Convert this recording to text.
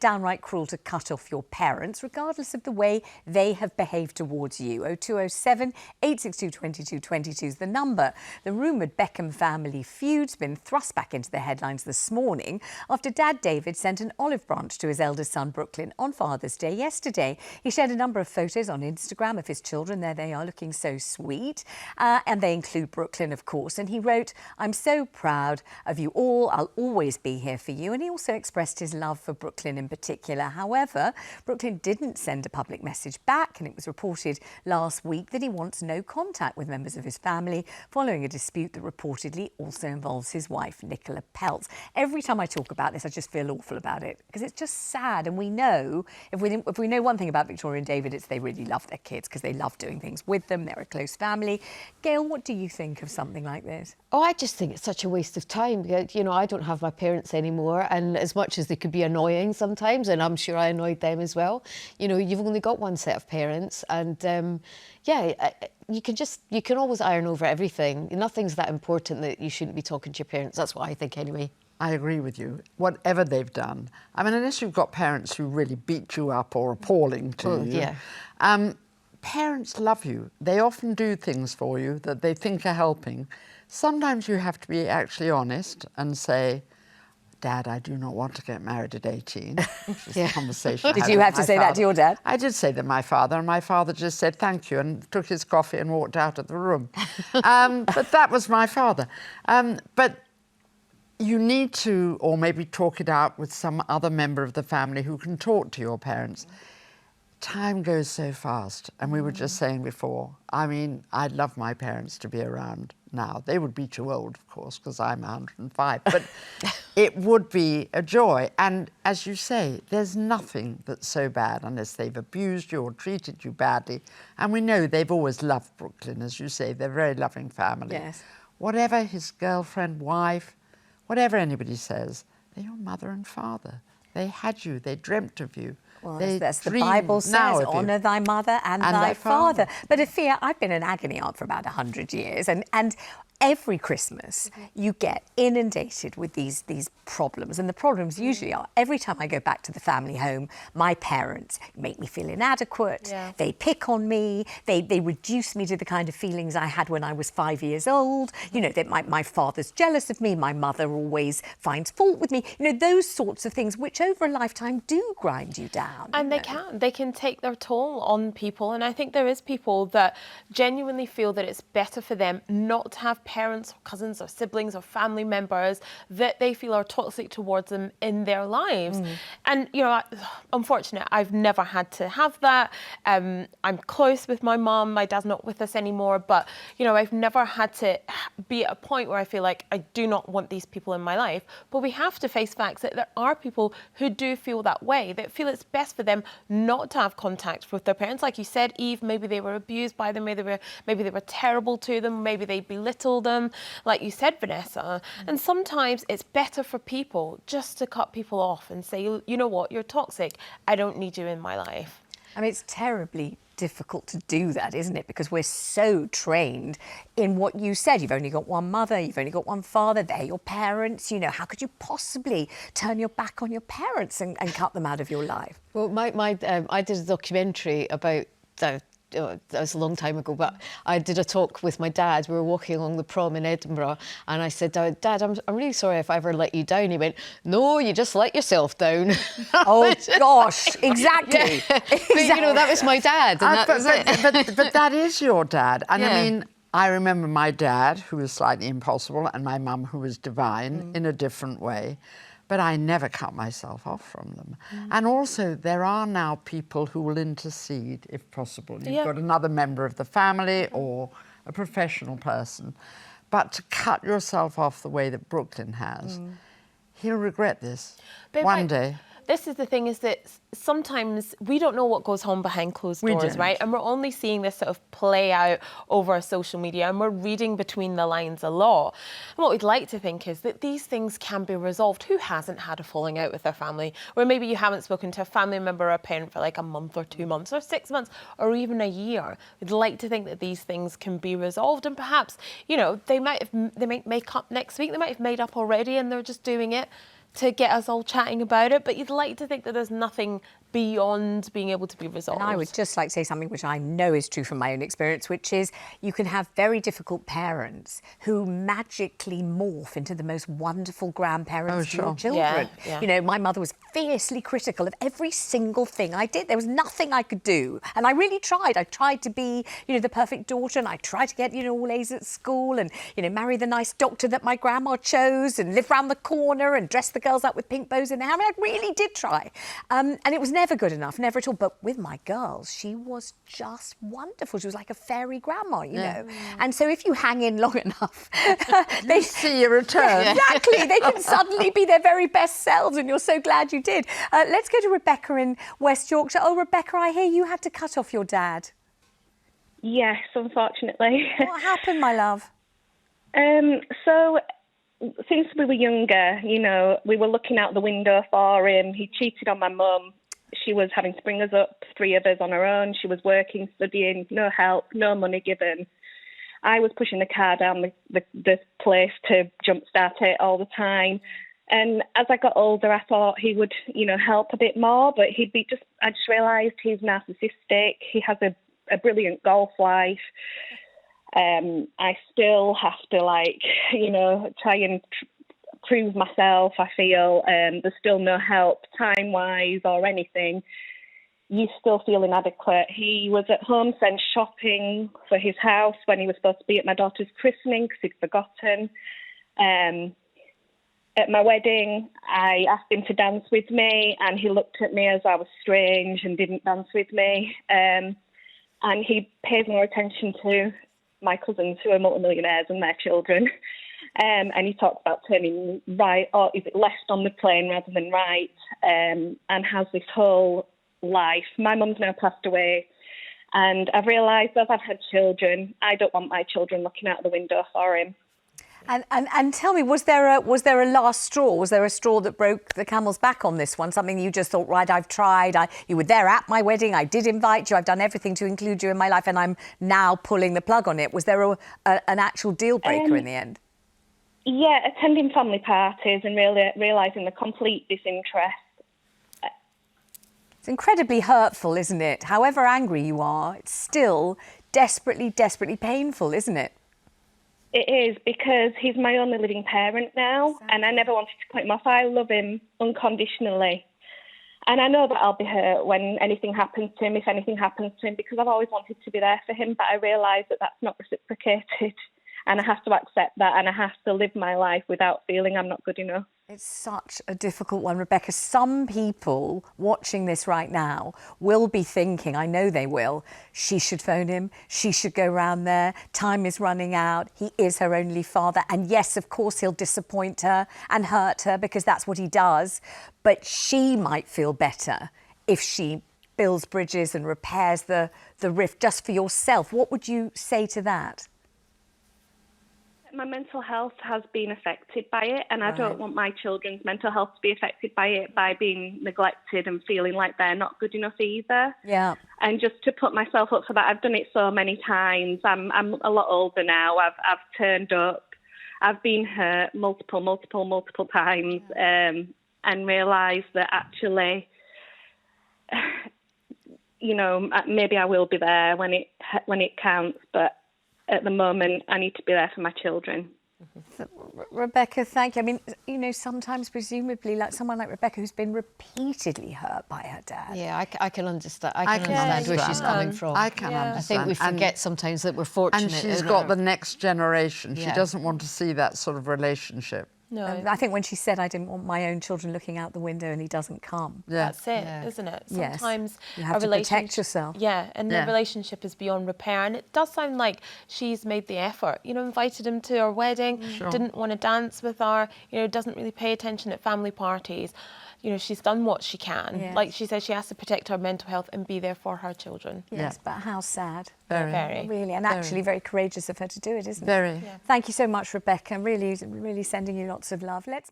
downright cruel to cut off your parents, regardless of the way they have behaved towards you? 0207 862 2222 is the number. The rumoured Beckham family feud's been thrust back into the headlines this morning after Dad David sent an olive branch to his eldest son Brooklyn on Father's Day yesterday. He shared a number of photos on Instagram of his children. There they are, looking so sweet. And they include Brooklyn, of course. And he wrote, "I'm so proud of you all. I'll always be here for you." And he also expressed his love for Brooklyn in particular. However, Brooklyn didn't send a public message back, and it was reported last week that he wants no contact with members of his family following a dispute that reportedly also involves his wife, Nicola Peltz. Every time I talk about this, I just feel awful about it because it's just sad. And we know, if we know one thing about Victoria and David, it's they really love their kids because they love doing things with them. They're a close family. Gail, what do you think of something like this? Oh, I just think it's such a waste of time. You know, I don't have my parents anymore, and as much as they could be annoying sometimes, and I'm sure I annoyed them as well, you know, you've only got one set of parents, and you can always iron over everything. Nothing's that important that you shouldn't be talking to your parents. That's what I think anyway. I agree with you. Whatever they've done. I mean, unless you've got parents who really beat you up or appalling to you. Yeah. Parents love you. They often do things for you that they think are helping. Sometimes you have to be actually honest and say, "Dad, I do not want to get married at 18. Yeah. A conversation. Did you have to say that to your dad? I did say that to my father, and my father just said thank you and took his coffee and walked out of the room. But that was my father. But you need to, or maybe talk it out with some other member of the family who can talk to your parents. Time goes so fast, and we were just saying before, I mean, I'd love my parents to be around now. They would be too old, of course, because I'm 105, but it would be a joy. And as you say, there's nothing that's so bad unless they've abused you or treated you badly. And we know they've always loved Brooklyn, as you say, they're a very loving family. Yes. Whatever his girlfriend, wife, whatever anybody says, they're your mother and father. They had you, they dreamt of you. Well, that's the Bible says, honour thy mother and thy father. But Afua, I've been an agony aunt for about 100 years, and every Christmas you get inundated with these problems. And the problems usually are, every time I go back to the family home, my parents make me feel inadequate, they pick on me, they reduce me to the kind of feelings I had when I was 5 years old. You know, that my father's jealous of me, my mother always finds fault with me. You know, those sorts of things which over a lifetime do grind you down. And they can take their toll on people. And I think there is people that genuinely feel that it's better for them not to have parents or cousins or siblings or family members that they feel are toxic towards them in their lives. And, you know, unfortunately, I've never had to have that. I'm close with my mum. My dad's not with us anymore. But, you know, I've never had to be at a point where I feel like I do not want these people in my life. But we have to face facts that there are people who do feel that way, that feel it's best for them not to have contact with their parents. Like you said, Eve, maybe they were abused by them, maybe they were terrible to them, maybe they belittled them, like you said, Vanessa. And sometimes it's better for people just to cut people off and say, you know what, you're toxic, I don't need you in my life. I mean, it's terribly difficult to do that, isn't it? Because we're so trained in what you said. You've only got one mother, you've only got one father, they're your parents. You know, how could you possibly turn your back on your parents and cut them out of your life? Well, I did a documentary about that was a long time ago, but I did a talk with my dad. We were walking along the prom in Edinburgh, and I said, "Dad, I'm really sorry if I ever let you down." He went, "No, you just let yourself down." Oh gosh, exactly. Yeah. But, you know, that was my dad. And but that is your dad. And I mean, I remember my dad, who was slightly impossible, and my mum, who was divine in a different way. But I never cut myself off from them. And also, there are now people who will intercede, if possible. You've got another member of the family or a professional person. But to cut yourself off the way that Brooklyn has, he'll regret this one day. This is the thing, is that sometimes we don't know what goes on behind closed doors, right? And we're only seeing this sort of play out over social media, and we're reading between the lines a lot. And what we'd like to think is that these things can be resolved. Who hasn't had a falling out with their family? Where maybe you haven't spoken to a family member or a parent for like a month or 2 months or 6 months or even a year. We'd like to think that these things can be resolved, and perhaps, you know, they might make up next week. They might have made up already and they're just doing it to get us all chatting about it, but you'd like to think that there's nothing beyond being able to be resolved. And I would just like to say something which I know is true from my own experience, which is you can have very difficult parents who magically morph into the most wonderful grandparents to your children. Yeah. You know, my mother was fiercely critical of every single thing I did. There was nothing I could do. And I really tried. I tried to be, you know, the perfect daughter, and I tried to get, you know, all A's at school and, you know, marry the nice doctor that my grandma chose and live round the corner and dress the girls up with pink bows in their hair. I mean, I really did try. And it was never good enough, never at all. But with my girls, she was just wonderful. She was like a fairy grandma, you know. And so if you hang in long enough, they see your return. Exactly. They can suddenly be their very best selves, and you're so glad you did. Let's go to Rebecca in West Yorkshire. Oh, Rebecca, I hear you had to cut off your dad. Yes, unfortunately. What happened, my love? So since we were younger, you know, we were looking out the window for him. He cheated on my mum. She was having to bring us up, 3 of us on her own. She was working, studying, no help, no money given. I was pushing the car down the place to jumpstart it all the time. And as I got older, I thought he would, you know, help a bit more, but I just realised he's narcissistic. He has a brilliant golf life. I still have to, like, you know, try and prove myself, I feel. There's still no help time-wise or anything. You still feel inadequate. He was at home sent shopping for his house when he was supposed to be at my daughter's christening because he'd forgotten. At my wedding, I asked him to dance with me, and he looked at me as I was strange and didn't dance with me. And he pays more attention to my cousins who are multimillionaires and their children. And he talks about turning right, or is it left on the plane rather than right, and has this whole life. My mum's now passed away, and I've realised as I've had children, I don't want my children looking out the window for him. And tell me, was there a last straw? Was there a straw that broke the camel's back on this one? Something you just thought, right, I've tried. You were there at my wedding. I did invite you. I've done everything to include you in my life, and I'm now pulling the plug on it. Was there an actual deal breaker in the end? Yeah, attending family parties and really realising the complete disinterest. It's incredibly hurtful, isn't it? However angry you are, it's still desperately, desperately painful, isn't it? It is, because he's my only living parent now, and I never wanted to cut him off. I love him unconditionally. And I know that I'll be hurt when anything happens to him, if anything happens to him, because I've always wanted to be there for him, but I realise that that's not reciprocated. And I have to accept that, and I have to live my life without feeling I'm not good enough. It's such a difficult one, Rebecca. Some people watching this right now will be thinking, I know they will, she should phone him, she should go round there, time is running out, he is her only father. And yes, of course, he'll disappoint her and hurt her because that's what he does. But she might feel better if she builds bridges and repairs the rift just for yourself. What would you say to that? My mental health has been affected by it, and I don't want my children's mental health to be affected by it, by being neglected and feeling like they're not good enough either. Yeah. And just to put myself up for that, I've done it so many times. I'm a lot older now. I've turned up. I've been hurt multiple times, and realised that actually, you know, maybe I will be there when it counts, but at the moment, I need to be there for my children. Rebecca, thank you. I mean, you know, sometimes presumably, like someone like Rebecca who's been repeatedly hurt by her dad. Yeah, I can understand. I can understand where she's coming from. I can understand. I think we forget sometimes that we're fortunate. And she's got the next generation. She doesn't want to see that sort of relationship. No. I think when she said, I didn't want my own children looking out the window and he doesn't come. That's it, isn't it? Sometimes you have to protect yourself. Yeah, and the relationship is beyond repair. And it does sound like she's made the effort. You know, invited him to her wedding, didn't want to dance with her, you know, doesn't really pay attention at family parties. You know, she's done what she can. Yes. Like she says, she has to protect her mental health and be there for her children. Yes, but how sad. Very. Really, and actually very courageous of her to do it, isn't it? Very. Thank you so much, Rebecca. Really, really sending you lots of love. Let's